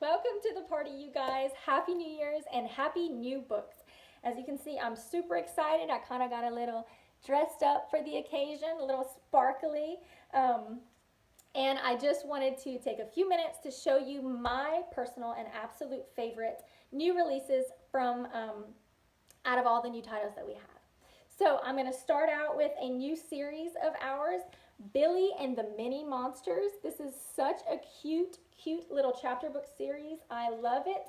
Welcome to the party, you guys. Happy New Year's and happy new books. As you can see, I'm super excited. I kind of got a little dressed up for the occasion, a little sparkly. And I just wanted to take a few minutes to show you my personal and absolute favorite new releases from out of all the new titles that we have. So I'm going to start out with a new series of ours, Billy and the Mini Monsters. This is such a cute little chapter book series. I love it.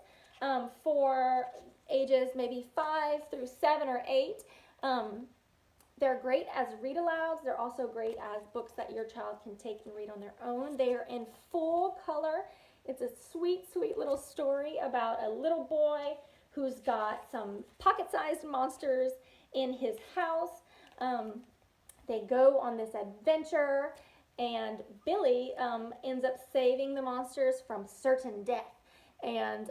For ages maybe 5 through 7 or 8. They're great as read-alouds. They're also great as books that your child can take and read on their own. They are in full color. It's a sweet little story about a little boy who's got some pocket-sized monsters in his house. They go on this adventure, and Billy ends up saving the monsters from certain death. And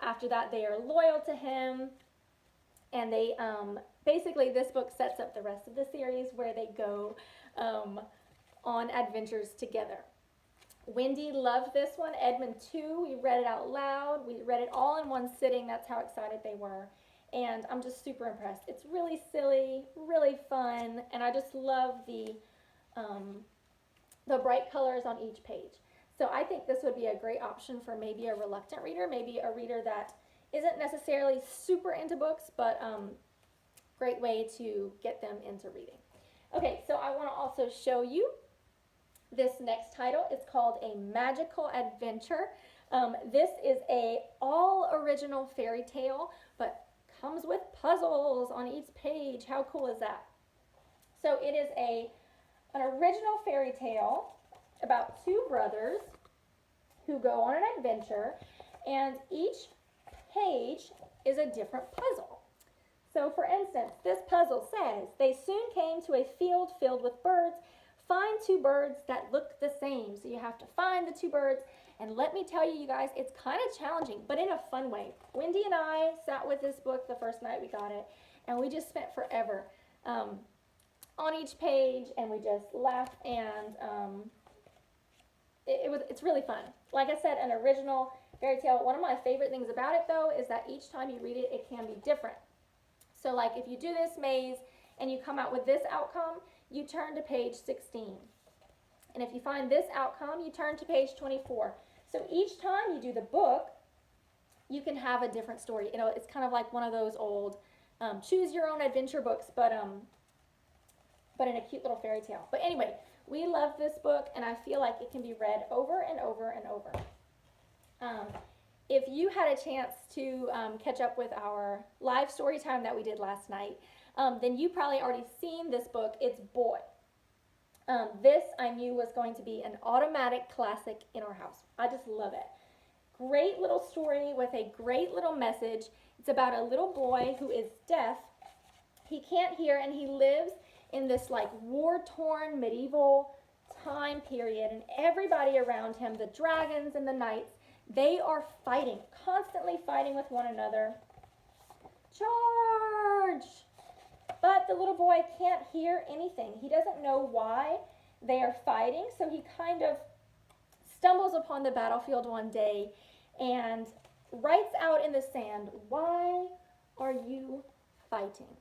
after that, they are loyal to him, and they basically, this book sets up the rest of the series where they go on adventures together. Wendy loved this one. Edmund too. We read it out loud. We read it all in one sitting. That's how excited they were. And I'm just super impressed. It's really silly, really fun, and I just love the bright colors on each page. So I think this would be a great option for maybe a reluctant reader, maybe a reader that isn't necessarily super into books, but great way to get them into reading. Okay, so I want to also show you this next title. It's called A Magical Adventure. This is a all original fairy tale, but comes with puzzles on each page. How cool is that? So it is an original fairy tale about two brothers who go on an adventure, and each page is a different puzzle. So for instance, this puzzle says, they soon came to a field filled with birds. Find two birds that look the same. So you have to find the two birds. And let me tell you, you guys, it's kind of challenging, but in a fun way. Wendy and I sat with this book the first night we got it, and we just spent forever on each page, and we just laughed, and it's really fun. Like I said, an original fairy tale. One of my favorite things about it, though, is that each time you read it, it can be different. So like if you do this maze and you come out with this outcome, you turn to page 16. And if you find this outcome, you turn to page 24. So each time you do the book, you can have a different story. You know, it's kind of like one of those old choose your own adventure books, but in a cute little fairy tale. But anyway, we love this book, and I feel like it can be read over and over and over. If you had a chance to catch up with our live story time that we did last night, then you probably already seen this book. It's Boy. This I knew was going to be an automatic classic in our house. I just love it. Great little story with a great little message. It's about a little boy who is deaf. He can't hear, and he lives in this like war-torn medieval time period, and everybody around him, the dragons and the knights, they are fighting, constantly fighting with one another. Charge! But the little boy can't hear anything. He doesn't know why they are fighting, so he kind of stumbles upon the battlefield one day and writes out in the sand, "Why are you fighting?"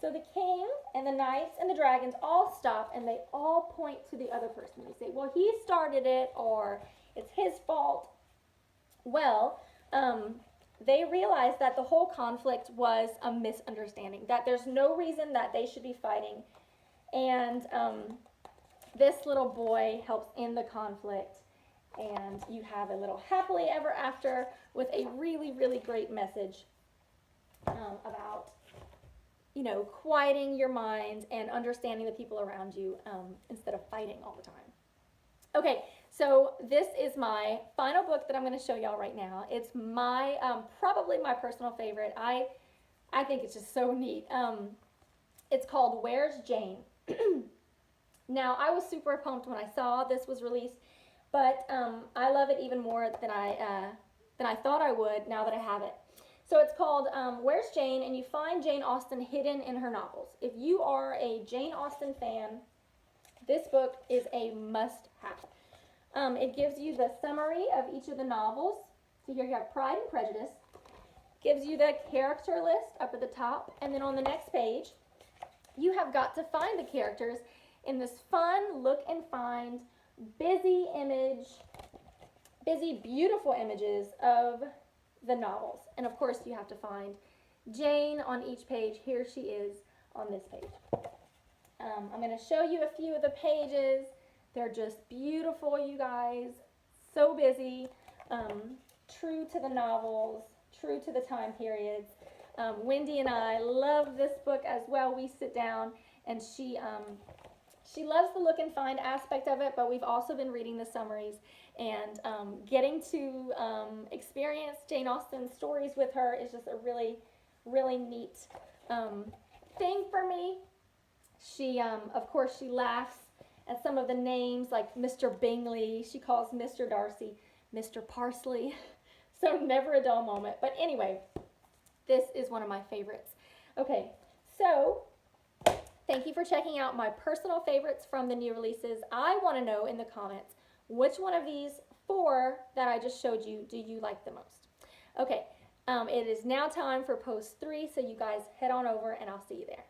So the king and the knights and the dragons all stop, and they all point to the other person. They say, well, he started it, or it's his fault. Well, they realized that the whole conflict was a misunderstanding, that there's no reason that they should be fighting. And this little boy helps end the conflict, and you have a little happily ever after with a really great message about, you know, quieting your mind and understanding the people around you instead of fighting all the time. Okay, so this is my final book that I'm going to show y'all right now. It's my probably my personal favorite. I think it's just so neat. It's called Where's Jane? Now, I was super pumped when I saw this was released, but I love it even more than I thought I would now that I have it. So it's called Where's Jane? And you find Jane Austen hidden in her novels. If you are a Jane Austen fan, this book is a must-have. It gives you the summary of each of the novels, So here you have Pride and Prejudice. Gives you the character list up at the top, and then on the next page, you have got to find the characters in this fun look and find, busy, beautiful images of the novels. And of course, you have to find Jane on each page. Here she is on this page. I'm going to show you a few of the pages. They're just beautiful, you guys. So busy, true to the novels, true to the time periods. Wendy and I love this book as well. We sit down and she loves the look and find aspect of it, but we've also been reading the summaries and getting to experience Jane Austen's stories with her is just a really, really neat thing for me. She, of course, she laughs at some of the names like Mr. Bingley. She calls Mr. Darcy Mr. Parsley. So never a dull moment. But anyway, this is one of my favorites. Okay, so thank you for checking out my personal favorites from the new releases. I want to know in the comments, which one of these 4 that I just showed you do you like the most? Okay, it is now time for post 3, so you guys head on over and I'll see you there.